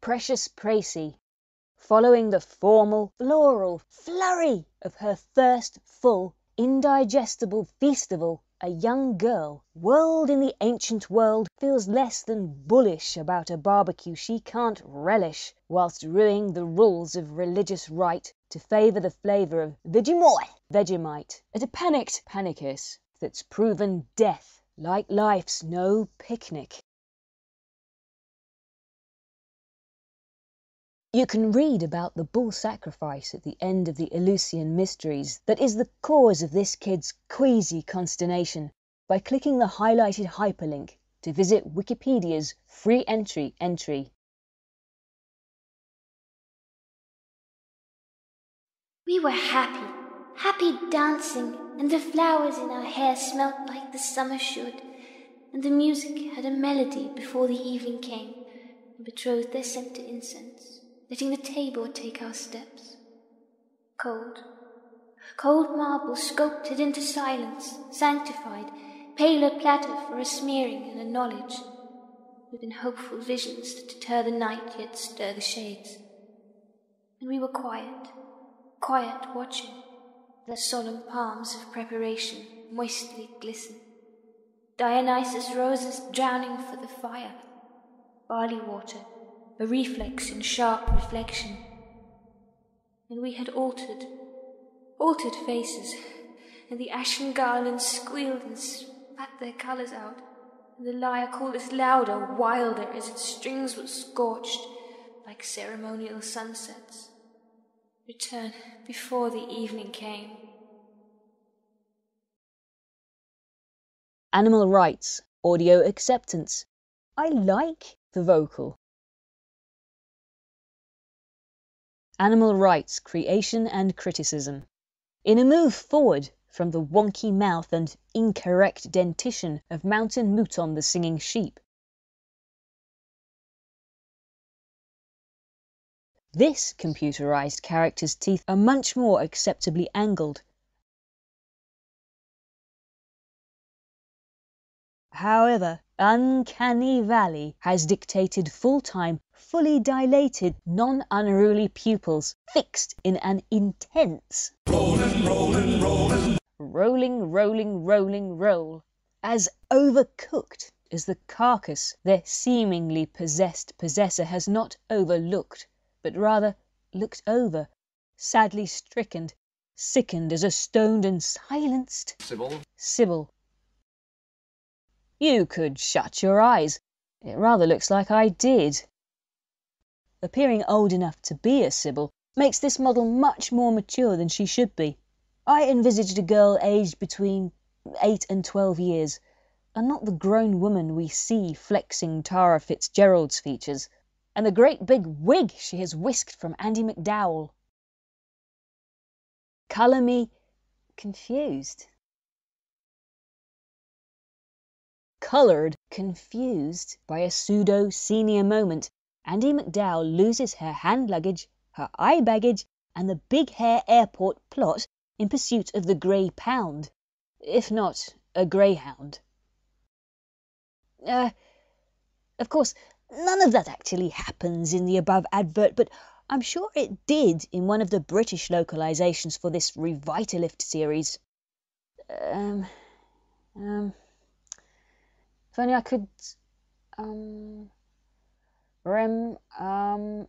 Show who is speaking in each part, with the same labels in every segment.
Speaker 1: Precious Precis, following the formal, floral flurry of her first full, indigestible feastival, a young girl, whirled in the ancient world, feels less than bullish about a barbecue she can't relish, whilst ruining the rules of religious rite to favour the flavour of Vegemite at a panicked panicus that's proven death, like life's no picnic. You can read about the bull sacrifice at the end of the Eleusian mysteries that is the cause of this kid's queasy consternation by clicking the highlighted hyperlink to visit Wikipedia's free entry.
Speaker 2: We were happy dancing, and the flowers in our hair smelt like the summer should, and the music had a melody before the evening came, and betrothed their scent to incense, letting the tabor take our steps. Cold marble sculpted into silence, sanctified, paler platter for a smearing and a knowledge, within hopeful visions that deter the night yet stir the shades. And we were quiet watching, the solemn palms of preparation moistly glisten, Dionysus roses drowning for the fire, barley water, a reflex in sharp reflection. And we had altered faces, and the ashen garlands squealed and spat their colours out, and the lyre called us louder, wilder, as its strings were scorched like ceremonial sunsets. Return before the evening came.
Speaker 1: Animal rights, audio acceptance. I like the vocal. Animal rights, creation and criticism. In a move forward from the wonky mouth and incorrect dentition of Mountain Mouton the Singing Sheep, this computerized character's teeth are much more acceptably angled. However, Uncanny Valley has dictated full-time, fully dilated, non-unruly pupils fixed in an intense rolling as overcooked as the carcass their seemingly possessed possessor has not overlooked, but rather looked over, sadly stricken, sickened as a stoned and silenced Sybil. You could shut your eyes. It rather looks like I did. Appearing old enough to be a Sybil makes this model much more mature than she should be. I envisaged a girl aged between 8 and 12 years, and not the grown woman we see flexing Tara Fitzgerald's features, and the great big wig she has whisked from Andie MacDowell. Colour me confused. Coloured, confused by a pseudo-senior moment, Andie MacDowell loses her hand luggage, her eye baggage, and the Big Hair Airport plot in pursuit of the grey pound, if not a greyhound. Of course, none of that actually happens in the above advert, but I'm sure it did in one of the British localizations for this Revitalift series. If only I could...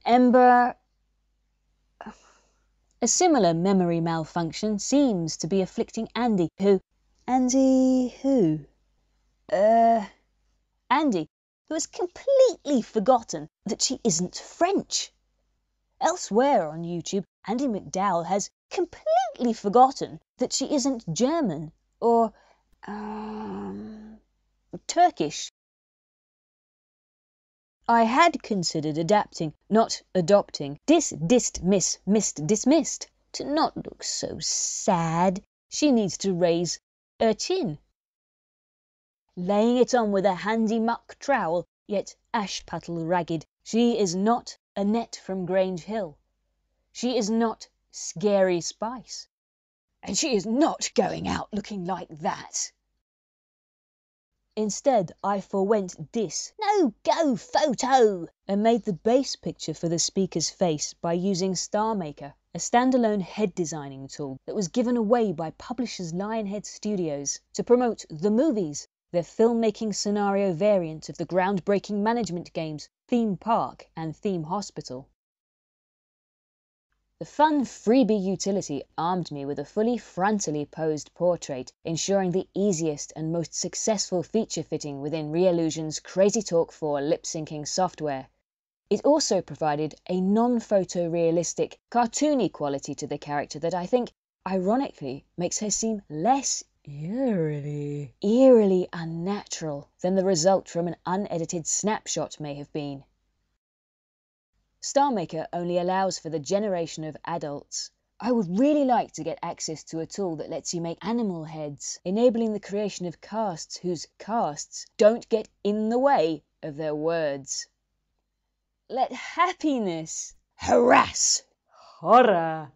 Speaker 1: Ember... A similar memory malfunction seems to be afflicting Andy, who... Andy who? Andy, who has completely forgotten that she isn't French. Elsewhere on YouTube, Andie MacDowell has completely forgotten that she isn't German or Turkish. I had considered adapting, not adopting, dismissed. To not look so sad, she needs to raise her chin. Laying it on with a handy muck trowel, yet ashputtle ragged, she is not Annette from Grange Hill. She is not Scary Spice. And she is not going out looking like that. Instead, I forwent this no-go photo and made the base picture for the speaker's face by using StarMaker, a standalone head designing tool that was given away by publishers Lionhead Studios to promote The Movies, their filmmaking scenario variant of the groundbreaking management games Theme Park and Theme Hospital. The fun freebie utility armed me with a fully frontally posed portrait, ensuring the easiest and most successful feature fitting within Eleusian's Crazy Talk 4 lip-syncing software. It also provided a non-photorealistic, cartoony quality to the character that I think, ironically, makes her seem less eerily unnatural than the result from an unedited snapshot may have been. StarMaker only allows for the generation of adults. I would really like to get access to a tool that lets you make animal heads, enabling the creation of casts whose casts don't get in the way of their words. Let happiness harass horror.